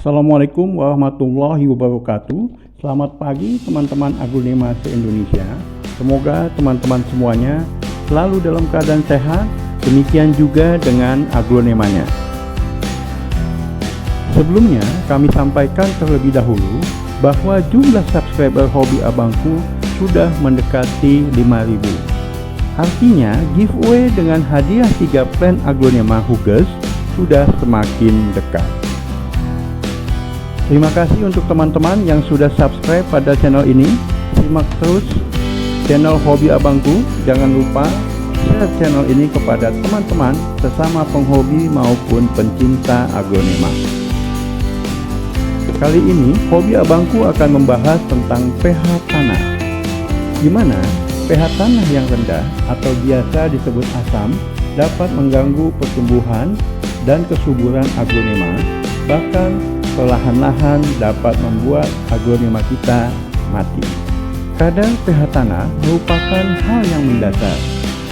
Assalamualaikum warahmatullahi wabarakatuh. Selamat pagi teman-teman aglonema se-Indonesia. Semoga teman-teman semuanya selalu dalam keadaan sehat. Demikian juga dengan aglonemanya. Sebelumnya kami sampaikan terlebih dahulu bahwa jumlah subscriber hobi abangku sudah mendekati 5.000. Artinya giveaway dengan hadiah 3 plant aglonema Huggers sudah semakin dekat. Terima kasih untuk teman-teman yang sudah subscribe pada channel ini. Simak terus channel hobi abangku. Jangan lupa share channel ini kepada teman-teman sesama penghobi maupun pencinta aglonema. Kali ini hobi abangku akan membahas tentang pH tanah, di mana pH tanah yang rendah atau biasa disebut asam dapat mengganggu pertumbuhan dan kesuburan aglonema, bahkan perlahan-lahan dapat membuat aglonema kita mati. Kadar pH tanah merupakan hal yang mendasar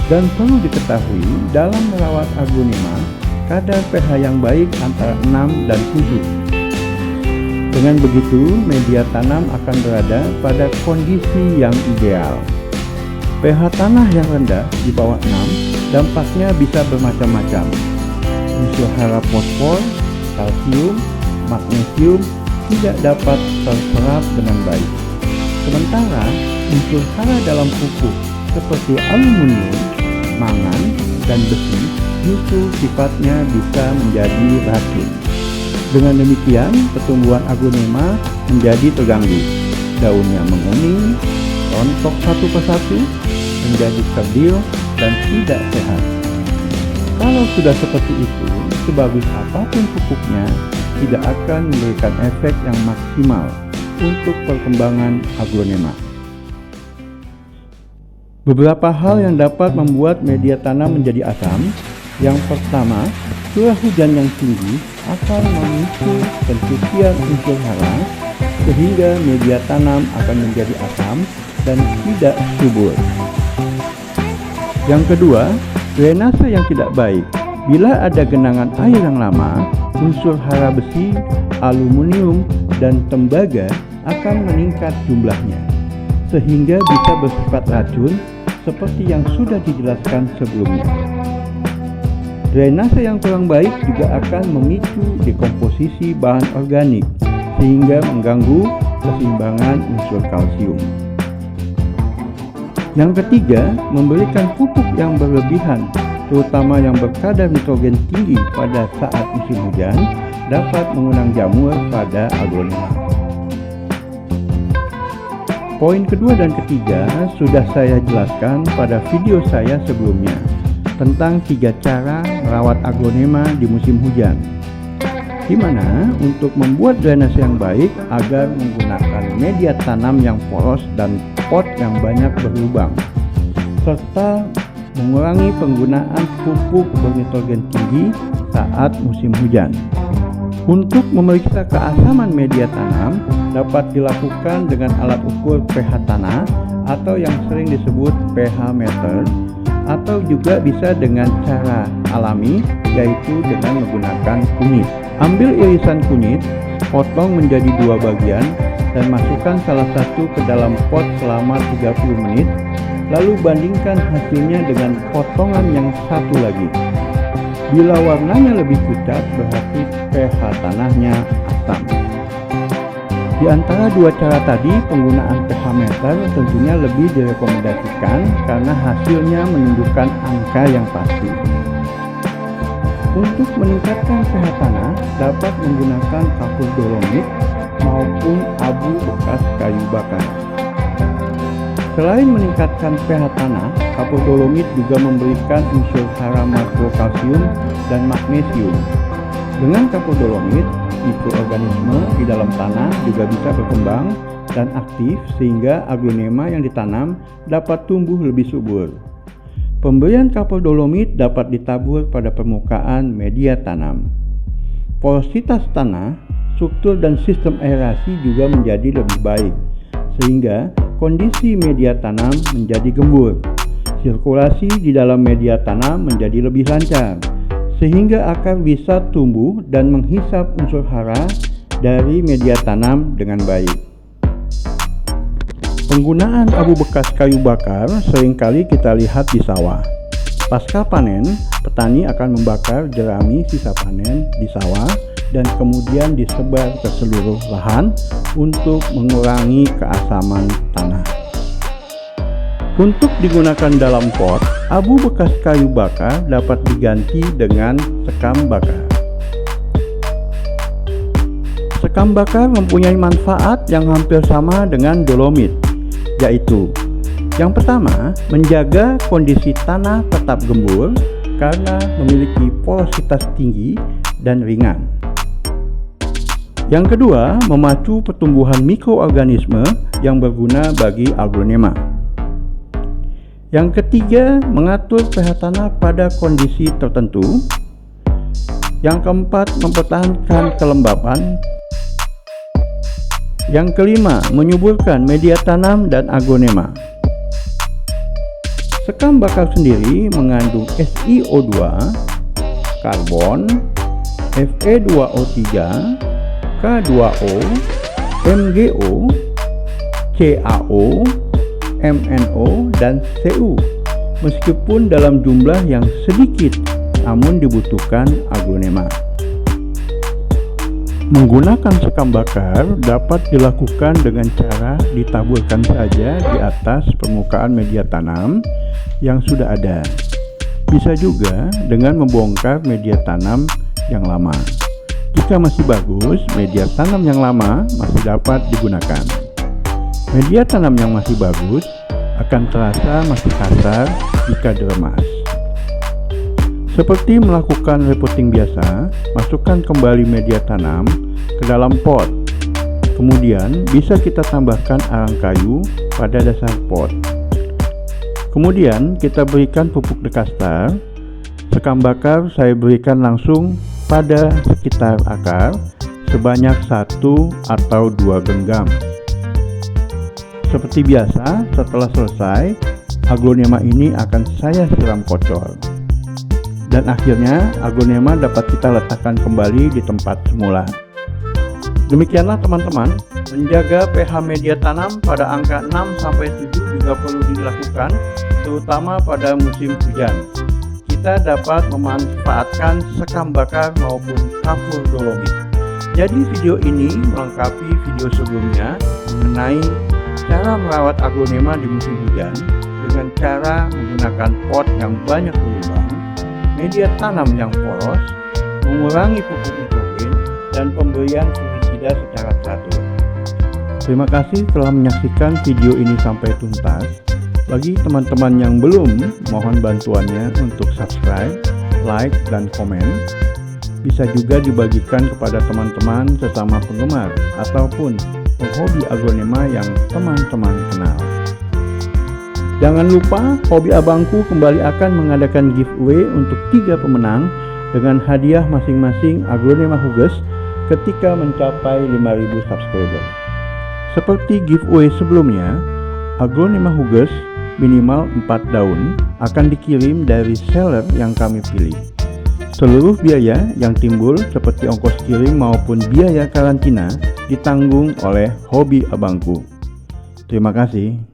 dan perlu diketahui dalam merawat aglonema. Kadar pH yang baik antara 6 dan 7. Dengan begitu, media tanam akan berada pada kondisi yang ideal. pH tanah yang rendah di bawah 6 dampaknya bisa bermacam-macam. Unsur hara fosfor, kalsium, magnesium tidak dapat terserap dengan baik. Sementara unsur hara dalam pupuk seperti aluminium, mangan, dan besi justru sifatnya bisa menjadi racun. Dengan demikian, pertumbuhan aglonema menjadi terganggu. Daunnya menguning, rontok satu persatu, menjadi kerdil, dan tidak sehat. Kalau sudah seperti itu, sebagus apapun pupuknya, tidak akan memberikan efek yang maksimal untuk perkembangan aglonema. Beberapa hal yang dapat membuat media tanam menjadi asam. Yang pertama, curah hujan yang tinggi akan memicu pencucian unsur hara sehingga media tanam akan menjadi asam dan tidak subur. Yang kedua, drainase yang tidak baik. Bila ada genangan air yang lama, unsur hara besi, aluminium, dan tembaga akan meningkat jumlahnya, sehingga bisa bersifat racun seperti yang sudah dijelaskan sebelumnya. Drainase yang kurang baik juga akan memicu dekomposisi bahan organik, sehingga mengganggu keseimbangan unsur kalsium. Yang ketiga, memberikan pupuk yang berlebihan, terutama yang berkadar nitrogen tinggi pada saat musim hujan, dapat mengundang jamur pada aglonema. Poin kedua dan ketiga sudah saya jelaskan pada video saya sebelumnya tentang 3 cara merawat aglonema di musim hujan, di mana untuk membuat drainase yang baik agar menggunakan media tanam yang poros dan pot yang banyak berlubang, serta mengurangi penggunaan pupuk bernitrogen tinggi saat musim hujan. Untuk memeriksa keasaman media tanam dapat dilakukan dengan alat ukur pH tanah atau yang sering disebut pH meter, atau juga bisa dengan cara alami, yaitu dengan menggunakan kunyit. Ambil irisan kunyit, potong menjadi 2 bagian dan masukkan salah satu ke dalam pot selama 30 menit. Lalu bandingkan hasilnya dengan potongan yang satu lagi. Bila warnanya lebih pucat, berarti pH tanahnya asam. Di antara 2 cara tadi, penggunaan pH meter tentunya lebih direkomendasikan karena hasilnya menunjukkan angka yang pasti. Untuk meningkatkan pH tanah, dapat menggunakan kapur dolomit maupun abu bekas kayu bakar. Selain meningkatkan pH tanah, kapur dolomit juga memberikan unsur hara makrokalsium dan magnesium. Dengan kapur dolomit, mikroorganisme di dalam tanah juga bisa berkembang dan aktif sehingga aglonema yang ditanam dapat tumbuh lebih subur. Pemberian kapur dolomit dapat ditabur pada permukaan media tanam. Porositas tanah, struktur dan sistem aerasi juga menjadi lebih baik, sehingga kondisi media tanam menjadi gembur. Sirkulasi di dalam media tanam menjadi lebih lancar, sehingga akar bisa tumbuh dan menghisap unsur hara dari media tanam dengan baik. Penggunaan abu bekas kayu bakar seringkali kita lihat di sawah. Pasca panen, petani akan membakar jerami sisa panen di sawah dan kemudian disebar ke seluruh lahan untuk mengurangi keasaman tanah. Untuk digunakan dalam pot, abu bekas kayu bakar dapat diganti dengan sekam bakar. Sekam bakar mempunyai manfaat yang hampir sama dengan dolomit, yaitu yang pertama, menjaga kondisi tanah tetap gembur karena memiliki porositas tinggi dan ringan. Yang kedua, memacu pertumbuhan mikroorganisme yang berguna bagi aglonema. Yang ketiga, mengatur pH tanah pada kondisi tertentu. Yang keempat, mempertahankan kelembapan. Yang kelima, menyuburkan media tanam dan aglonema. Sekam bakar sendiri mengandung SiO2, karbon, Fe2O3, K2O, MgO, CaO, MnO, dan Cu, meskipun dalam jumlah yang sedikit namun dibutuhkan aglonema. Menggunakan sekam bakar dapat dilakukan dengan cara ditaburkan saja di atas permukaan media tanam yang sudah ada. Bisa juga dengan membongkar media tanam yang lama. Jika masih bagus, media tanam yang lama masih dapat digunakan. Media tanam yang masih bagus akan terasa masih kasar jika diremas. Seperti melakukan repotting biasa, masukkan kembali media tanam ke dalam pot. Kemudian bisa kita tambahkan arang kayu pada dasar pot. Kemudian kita berikan pupuk dekastar. Sekam bakar saya berikan langsung pada sekitar akar sebanyak 1 atau 2 genggam. Seperti biasa, setelah selesai, aglonema ini akan saya siram kotor. Dan akhirnya, aglonema dapat kita letakkan kembali di tempat semula. Demikianlah teman-teman, menjaga pH media tanam pada angka 6-7 juga perlu dilakukan, terutama pada musim hujan. Kita dapat memanfaatkan sekam bakar maupun kapur dolomit. Jadi video ini melengkapi video sebelumnya mengenai cara merawat aglonema di musim hujan dengan cara menggunakan pot yang banyak lubang, media tanam yang poros, mengurangi pupuk nitrogen, dan pemberian fungisida secara teratur. Terima kasih telah menyaksikan video ini sampai tuntas. Bagi teman-teman yang belum, mohon bantuannya untuk subscribe, like, dan komen. Bisa juga dibagikan kepada teman-teman sesama penggemar ataupun penghobi aglonema yang teman-teman kenal. Jangan lupa, Hobi Abangku kembali akan mengadakan giveaway untuk 3 pemenang dengan hadiah masing-masing aglonema Huges ketika mencapai 5.000 subscriber. Seperti giveaway sebelumnya, aglonema Huges minimal 4 daun akan dikirim dari seller yang kami pilih. Seluruh biaya yang timbul seperti ongkos kirim maupun biaya karantina ditanggung oleh Hobi Abangku. Terima kasih.